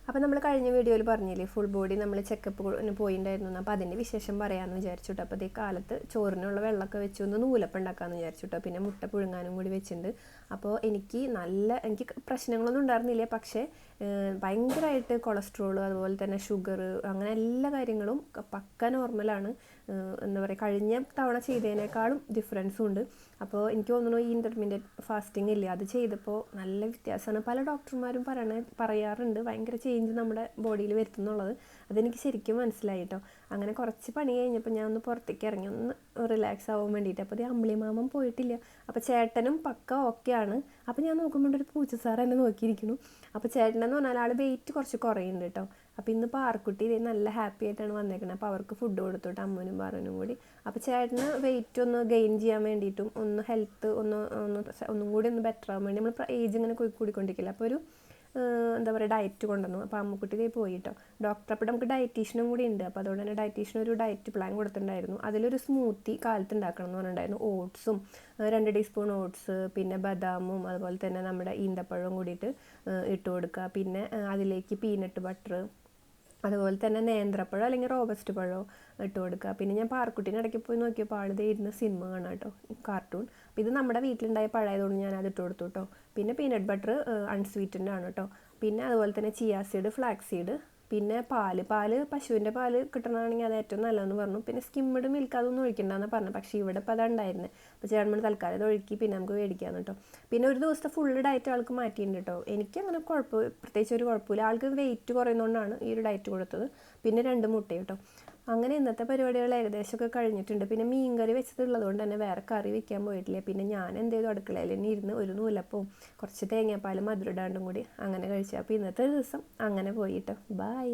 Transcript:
അപ്പോൾ നമ്മൾ കഴിഞ്ഞ വീഡിയോയിൽ പറഞ്ഞില്ലേ ഫുൾ ബോഡി നമ്മൾ ചെക്കപ്പ് പോയിട്ടുണ്ടായിരുന്നു. അപ്പോൾ അതിൻ്റെ വിശേഷം പറയാമെന്ന് വിചാരിച്ചിട്ടോ. അപ്പോൾ അതേ കാലത്ത് ചോറിനുള്ള വെള്ളമൊക്കെ വെച്ച് ഒന്ന് നൂലപ്പം ഉണ്ടാക്കാമെന്ന് വിചാരിച്ചിട്ടോ. പിന്നെ മുട്ട പുഴുങ്ങാനും കൂടി വെച്ചിട്ടുണ്ട്. അപ്പോൾ എനിക്ക് പ്രശ്നങ്ങളൊന്നും ഉണ്ടായിരുന്നില്ല. പക്ഷേ ഭയങ്കരമായിട്ട് കൊളസ്ട്രോൾ, അതുപോലെ തന്നെ ഷുഗർ, അങ്ങനെ എല്ലാ കാര്യങ്ങളും പക്ക നോർമലാണ്. എന്താ പറയുക, കഴിഞ്ഞ തവണ ചെയ്തതിനേക്കാളും ഡിഫറൻസും ഉണ്ട്. അപ്പോൾ എനിക്ക് തോന്നുന്നു ഈ ഇൻ്റർമീഡിയറ്റ് ഫാസ്റ്റിംഗ് ഇല്ലേ, അത് ചെയ്തപ്പോൾ നല്ല വ്യത്യാസമാണ്. പല ഡോക്ടർമാരും പറയാറുണ്ട് ഭയങ്കര ചേഞ്ച് നമ്മുടെ ബോഡിയിൽ വരുത്തുന്നുള്ളത്. അതെനിക്ക് ശരിക്കും മനസ്സിലായി കേട്ടോ. അങ്ങനെ കുറച്ച് പണി കഴിഞ്ഞപ്പോൾ ഞാൻ ഒന്ന് പുറത്തേക്ക് ഇറങ്ങി, ഒന്ന് റിലാക്സ് ആവാൻ വേണ്ടിയിട്ട്. അപ്പോൾ അത് അമ്പിളിമാമൻ പോയിട്ടില്ല. അപ്പോൾ ചേട്ടനും പക്ക ഓക്കെയാണ്. അപ്പോൾ ഞാൻ നോക്കുമ്പോൾ ഒരു പൂച്ച സാർ എന്നെ നോക്കിയിരിക്കുന്നു. അപ്പോൾ ചേട്ടനെന്ന് പറഞ്ഞാൽ ആൾ വെയിറ്റ് കുറച്ച് കുറയുന്നുണ്ട് കേട്ടോ. അപ്പോൾ ഇന്ന് പാർക്കുട്ടി നല്ല ഹാപ്പി ആയിട്ടാണ് വന്നേക്കുന്നത്. അപ്പോൾ അവർക്ക് ഫുഡ് കൊടുത്തോട്ട് അമ്മനും പാറുനും കൂടി. അപ്പോൾ ചേട്ടന് വെയിറ്റ് ഒന്ന് ഗെയിൻ ചെയ്യാൻ വേണ്ടിയിട്ടും ഒന്ന് ഹെൽത്ത് ഒന്നും കൂടി ഒന്ന് ബെറ്റർ ആവാൻ വേണ്ടി നമ്മൾ ഏജ് ഇങ്ങനെ കൂടിക്കൊണ്ടിരിക്കില്ല. അപ്പോൾ ഒരു എന്താ പറയുക, ഡയറ്റ് കൊണ്ടുവന്നു. അപ്പോൾ അമ്മക്കുട്ടി പോയി കേട്ടോ. ഡോക്ടർ അപ്പോൾ നമുക്ക് ഡയറ്റീഷ്യനും കൂടി ഉണ്ട്. അപ്പോൾ അതുകൊണ്ട് തന്നെ ഡയറ്റീഷ്യൻ ഒരു ഡയറ്റ് പ്ലാൻ കൊടുത്തിട്ടുണ്ടായിരുന്നു. അതിലൊരു സ്മൂത്തി കാലത്ത് ഉണ്ടാക്കണം എന്ന് പറഞ്ഞിട്ടുണ്ടായിരുന്നു. ഓട്സും 2 ടീസ്പൂൺ ഓട്സ്, പിന്നെ ബദാമും അതുപോലെ തന്നെ നമ്മുടെ ഈന്തപ്പഴവും കൂടിയിട്ട് ഇട്ട് കൊടുക്കുക. പിന്നെ അതിലേക്ക് പീനട്ട് ബട്ടർ, അതുപോലെ തന്നെ നേന്ത്രപ്പഴം അല്ലെങ്കിൽ റോബസ്റ്റ് പഴമോ ഇട്ട് കൊടുക്കുക. പിന്നെ ഞാൻ പാർക്കുട്ടീൻ്റെ ഇടയ്ക്ക് പോയി നോക്കിയപ്പോൾ ആളിതേ ഇരുന്ന് സിനിമ കാണാം കേട്ടോ, കാർട്ടൂൺ. അപ്പോൾ ഇത് നമ്മുടെ വീട്ടിലുണ്ടായ പഴയതുകൊണ്ട് ഞാൻ അത് ഇട്ട് കൊടുത്തു കേട്ടോ. പിന്നെ പീനട്ട് ബട്ടർ അൺസ്വീറ്റൻഡ് ആണ് കേട്ടോ. പിന്നെ അതുപോലെ തന്നെ ചിയാ സീഡ്, ഫ്ലാക്സ് സീഡ്, പിന്നെ പാല് പശുവിൻ്റെ പാല് കിട്ടണമെങ്കിൽ അത് ഏറ്റവും നല്ലതെന്ന് പറഞ്ഞു. പിന്നെ സ്കിമ്മഡ് മിൽക്ക് അതൊന്നും ഒഴിക്കണ്ടെന്ന് പറഞ്ഞു. പക്ഷേ ഇവിടെ ഇപ്പോൾ അതുണ്ടായിരുന്നു. അപ്പോൾ ചേട്ടൻ തൽക്കാലം അത് ഒഴുക്കി പിന്നെ നമുക്ക് മേടിക്കാമെന്ന് കേട്ടോ. പിന്നെ ഒരു ദിവസത്തെ ഫുള്ള് ഡയറ്റ് ആൾക്ക് മാറ്റിയിട്ടുണ്ട് കേട്ടോ. എനിക്കങ്ങനെ പ്രത്യേകിച്ച് ഒരു കുഴപ്പമില്ല. ആൾക്ക് വെയിറ്റ് കുറയുന്നതുകൊണ്ടാണ് ഈ ഒരു ഡയറ്റ് കൊടുത്തത്. പിന്നെ 2 മുട്ട കേട്ടോ. അങ്ങനെ ഇന്നത്തെ പരിപാടികൾ ഏകദേശമൊക്കെ കഴിഞ്ഞിട്ടുണ്ട്. പിന്നെ മീൻകറി വെച്ചതുള്ളത് കൊണ്ട് തന്നെ വേറെ കറി വെക്കാൻ പോയിട്ടില്ല. പിന്നെ ഞാൻ എന്ത് ചെയ്തു, അടുക്കളയിൽ തന്നെ ഇരുന്ന് ഒരു നൂലപ്പവും കുറച്ച് തേങ്ങാപ്പാലും മധുരം ഇടാണ്ടും കൂടി അങ്ങനെ കഴിച്ചു. അപ്പോൾ ഇന്നത്തെ ദിവസം അങ്ങനെ പോയിട്ടോ. ബൈ.